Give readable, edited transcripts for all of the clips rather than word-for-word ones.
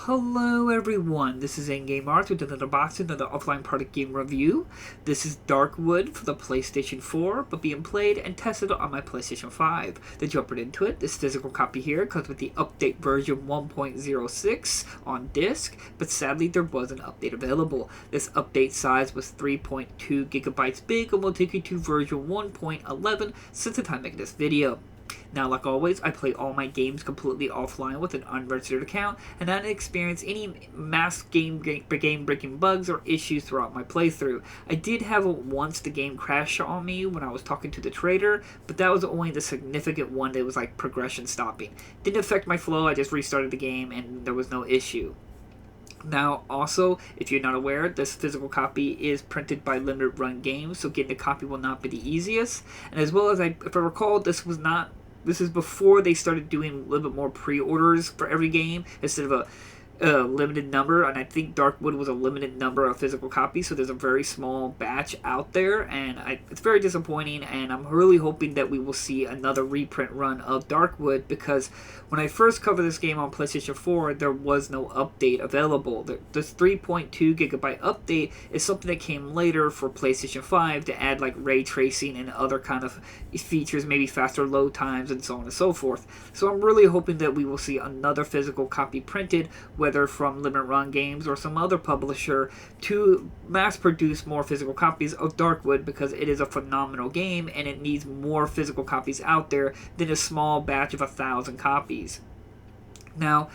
Hello everyone, this is In-Game Arts with another box, another offline product game review. This is Darkwood for the PlayStation 4, but being played and tested on my PlayStation 5. To jump right into it, this physical copy here comes with the update version 1.06 on disc, but sadly there was an update available. This update size was 3.2 gigabytes big and will take you to version 1.11 since the time making this video. Now, like always, I play all my games completely offline with an unregistered account, and I didn't experience any mass game-breaking bugs or issues throughout my playthrough. I did have once the game crash on me when I was talking to the trader, but that was only the significant one that was like progression stopping. Didn't affect my flow, I just restarted the game and there was no issue. Now, also, if you're not aware, this physical copy is printed by Limited Run Games, so getting a copy will not be the easiest. And as well as, if I recall, this is before they started doing a little bit more pre-orders for every game instead of a limited number, and I think Darkwood was a limited number of physical copies, so there's a very small batch out there, and it's very disappointing, and I'm really hoping that we will see another reprint run of Darkwood, because when I first covered this game on PlayStation 4, there was no update available. This 3.2 gigabyte update is something that came later for PlayStation 5 to add like ray tracing and other kind of features, maybe faster load times and so on and so forth. So I'm really hoping that we will see another physical copy printed, whether from Limited Run Games or some other publisher, to mass produce more physical copies of Darkwood, because it is a phenomenal game and it needs more physical copies out there than a small batch of 1,000 copies. Now,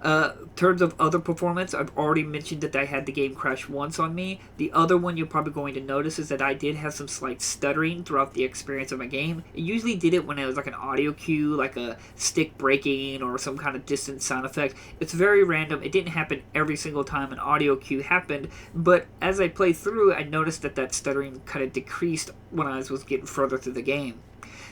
in terms of other performance, I've already mentioned that I had the game crash once on me. The other one you're probably going to notice is that I did have some slight stuttering throughout the experience of my game. It usually did it when it was like an audio cue, like a stick breaking or some kind of distant sound effect. It's very random. It didn't happen every single time an audio cue happened, but as I played through, I noticed that stuttering kind of decreased when I was getting further through the game.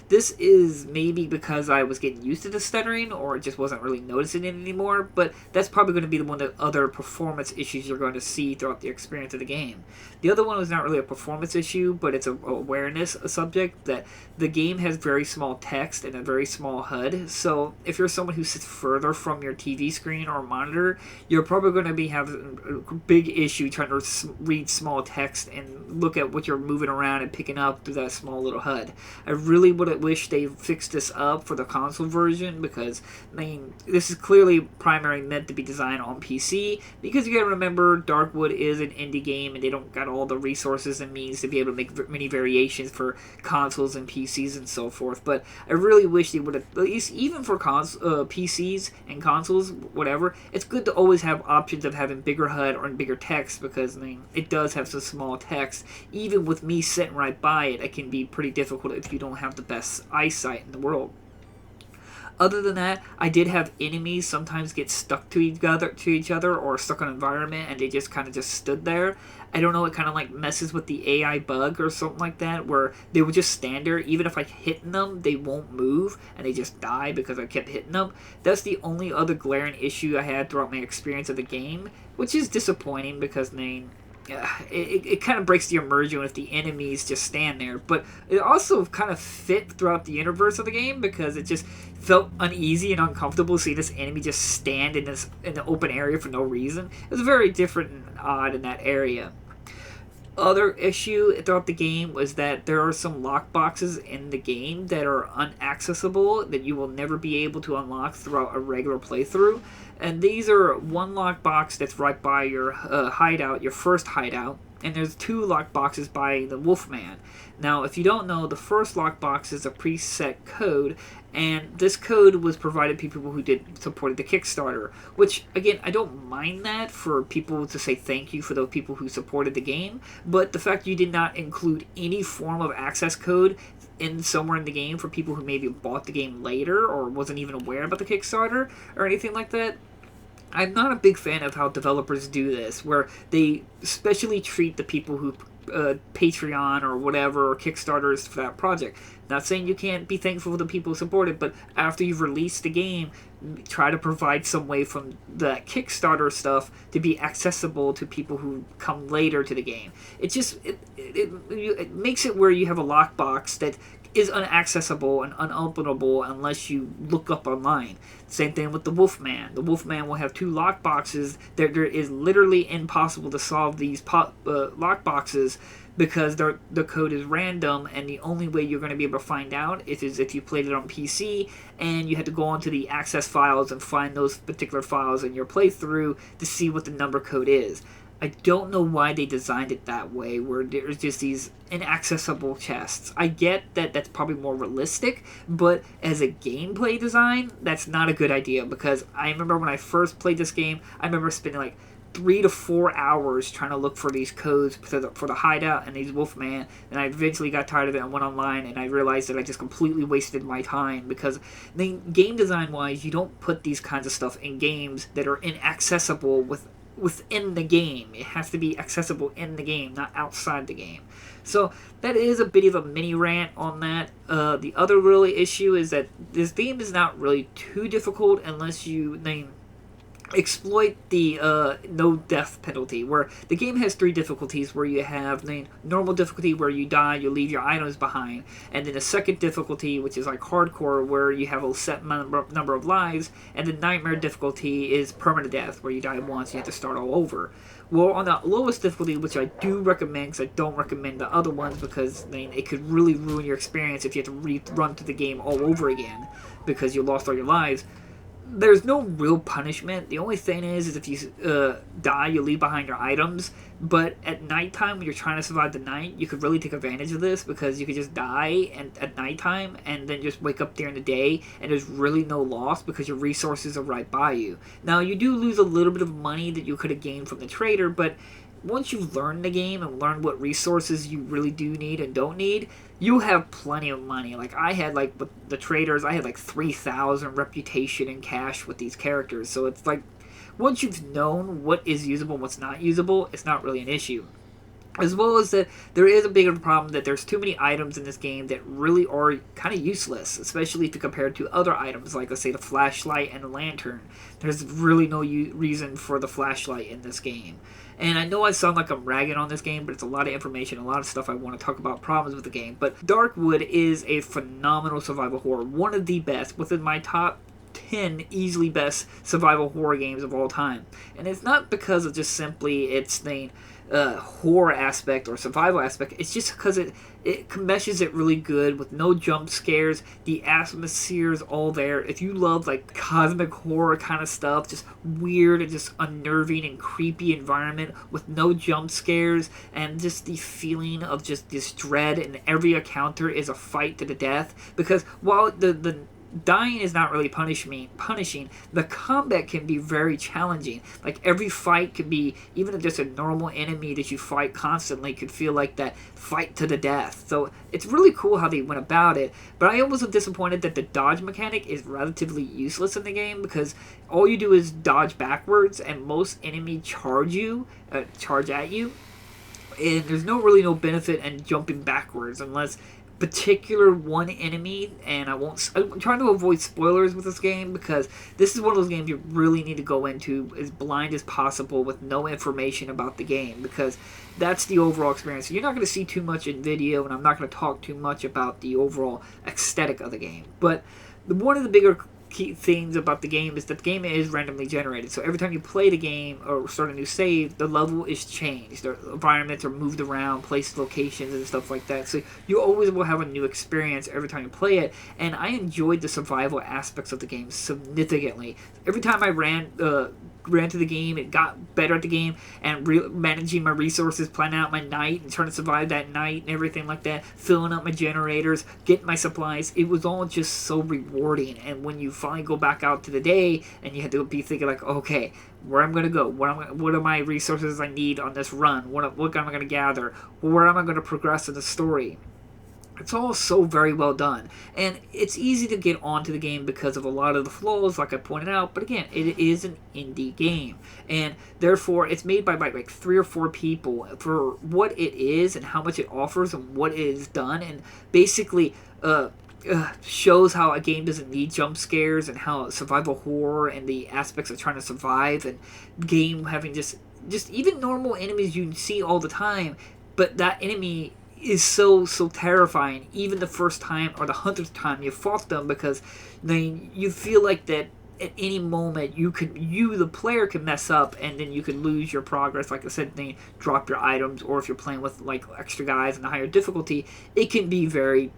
This is maybe because I was getting used to the stuttering or just wasn't really noticing it anymore, but that's probably going to be one of the other performance issues you're going to see throughout the experience of the game. The other one was not really a performance issue, but it's an awareness subject, that the game has very small text and a very small HUD, so if you're someone who sits further from your TV screen or monitor, you're probably going to be having a big issue trying to read small text and look at what you're moving around and picking up through that small little HUD. I really would wish they fixed this up for the console version, because I mean, this is clearly primarily meant to be designed on PC, because you gotta remember Darkwood is an indie game and they don't got all the resources and means to be able to make many variations for consoles and PCs and so forth. But I really wish they would have, at least even for PCs and consoles, whatever, it's good to always have options of having bigger HUD or bigger text, because I mean, it does have some small text. Even with me sitting right by it, it can be pretty difficult if you don't have the best eyesight in the world. Other than that, I did have enemies sometimes get stuck to each other or stuck in an environment and they just kind of just stood there. I don't know, it kind of like messes with the AI bug or something like that, where they would just stand there. Even if I hit them, they won't move and they just die because I kept hitting them. That's the only other glaring issue I had throughout my experience of the game, which is disappointing, because I mean, it kind of breaks the immersion if the enemies just stand there. But it also kind of fit throughout the universe of the game, because it just felt uneasy and uncomfortable to see this enemy just stand in the open area for no reason. It was very different and odd in that area. Other issue throughout the game was that there are some lock boxes in the game that are unaccessible, that you will never be able to unlock throughout a regular playthrough. And these are one lock box that's right by your hideout, your first hideout, and there's two lock boxes by the Wolfman. Now, if you don't know, the first lock box is a preset code, and this code was provided to people who supported the Kickstarter, which, again, I don't mind that for people to say thank you for those people who supported the game, but the fact you did not include any form of access code somewhere in the game for people who maybe bought the game later or wasn't even aware about the Kickstarter or anything like that, I'm not a big fan of how developers do this, where they especially treat the people who Patreon or whatever, or Kickstarters for that project. Not saying you can't be thankful for the people who support it, but after you've released the game, try to provide some way from that Kickstarter stuff to be accessible to people who come later to the game. It makes it where you have a lockbox that is inaccessible and unopenable unless you look up online. Same thing with the Wolfman. The Wolfman will have 2 lock boxes. There is literally impossible to solve these lock boxes because the code is random, and the only way you're going to be able to find out is if you played it on PC and you had to go onto the access files and find those particular files in your playthrough to see what the number code is. I don't know why they designed it that way, where there's just these inaccessible chests. I get that that's probably more realistic, but as a gameplay design, that's not a good idea, because I remember when I first played this game, I remember spending like 3 to 4 hours trying to look for these codes for the hideout and these Wolfman, and I eventually got tired of it and went online, and I realized that I just completely wasted my time, because game design wise, you don't put these kinds of stuff in games that are inaccessible within the game. It has to be accessible in the game, not outside the game. So that is a bit of a mini rant on that. The other really issue is that this game is not really too difficult unless you exploit the no death penalty, where the game has 3 difficulties, where you have the normal difficulty where you die, you leave your items behind, and then the second difficulty, which is like hardcore, where you have a set number of lives, and the nightmare difficulty is permanent death, where you die once, you have to start all over. Well, on the lowest difficulty, which I do recommend, because I don't recommend the other ones, because it could really ruin your experience if you have to run through the game all over again because you lost all your lives. There's no real punishment. The only thing is if you die, you leave behind your items. But at nighttime, when you're trying to survive the night, you could really take advantage of this, because you could just die at nighttime and then just wake up during the day, and there's really no loss because your resources are right by you. Now, you do lose a little bit of money that you could have gained from the trader, but once you've learned the game and learned what resources you really do need and don't need, you have plenty of money. Like, I had, like, with the traders, I had, like, 3,000 reputation in cash with these characters. So it's like, once you've known what is usable and what's not usable, it's not really an issue. As well as that, there is a bigger problem that there's too many items in this game that really are kind of useless, especially if you compare it to other items, like, let's say, the flashlight and the lantern. There's really no reason for the flashlight in this game. And I know I sound like I'm ragging on this game, but it's a lot of information, a lot of stuff I want to talk about problems with the game. But Darkwood is a phenomenal survival horror, one of the best, within my top 10 easily best survival horror games of all time. And it's not because of just simply its the horror aspect or survival aspect. It's just because it meshes it really good with no jump scares. The atmosphere is all there. If you love like cosmic horror kind of stuff, just weird and just unnerving and creepy environment with no jump scares, and just the feeling of just this dread, and every encounter is a fight to the death, because while the dying is not really punishing, the combat can be very challenging. Like, every fight could be, even just a normal enemy that you fight constantly could feel like that fight to the death. So it's really cool how they went about it, but I was disappointed that the dodge mechanic is relatively useless in the game, because all you do is dodge backwards, and most enemies charge at you, and there's no benefit in jumping backwards unless particular one enemy, and I'm trying to avoid spoilers with this game, because this is one of those games you really need to go into as blind as possible with no information about the game, because that's the overall experience. So you're not going to see too much in video, and I'm not going to talk too much about the overall aesthetic of the game. But one of the bigger key things about the game is that the game is randomly generated. So every time you play the game or start a new save, the level is changed. The environments are moved around, placed locations and stuff like that. So you always will have a new experience every time you play it. And I enjoyed the survival aspects of the game significantly. Every time I ran to the game, it got better at the game, and managing my resources, planning out my night and trying to survive that night and everything like that, filling up my generators, getting my supplies, it was all just so rewarding. And when you finally go back out to the day and you have to be thinking like, okay, where I'm going to go, what are my resources I need on this run, what am I going to gather, where am I going to progress in the story. It's all so very well done, and it's easy to get onto the game because of a lot of the flaws, like I pointed out. But again, it is an indie game, and therefore it's made by like 3 or 4 people for what it is and how much it offers and what it is done, and basically shows how a game doesn't need jump scares, and how survival horror and the aspects of trying to survive, and game having just even normal enemies you see all the time, but that enemy is so terrifying, even the first time or the 100th time you fought them, because then you feel like that at any moment you the player can mess up, and then you could lose your progress. Like I said, they drop your items, or if you're playing with like extra guys in a higher difficulty, it can be very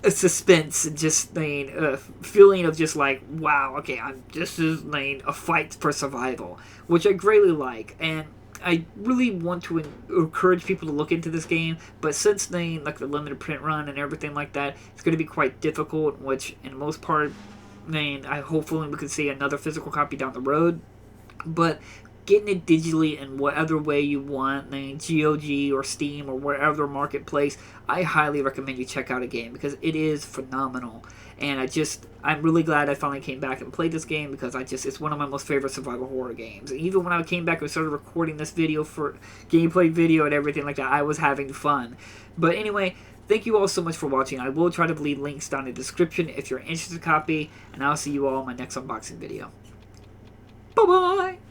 a suspense, and just a feeling of just like, wow, okay, this is a fight for survival, which I greatly like. And I really want to encourage people to look into this game, but since like the limited print run and everything like that, it's going to be quite difficult, which in most part, I hopefully we can see another physical copy down the road. But getting it digitally in whatever way you want, GOG or Steam or wherever marketplace, I highly recommend you check out a game, because it is phenomenal. And I'm really glad I finally came back and played this game, because it's one of my most favorite survival horror games. And even when I came back and started recording this video for gameplay video and everything like that, I was having fun. But anyway, thank you all so much for watching. I will try to leave links down in the description if you're interested in a copy, and I'll see you all in my next unboxing video. Bye-bye!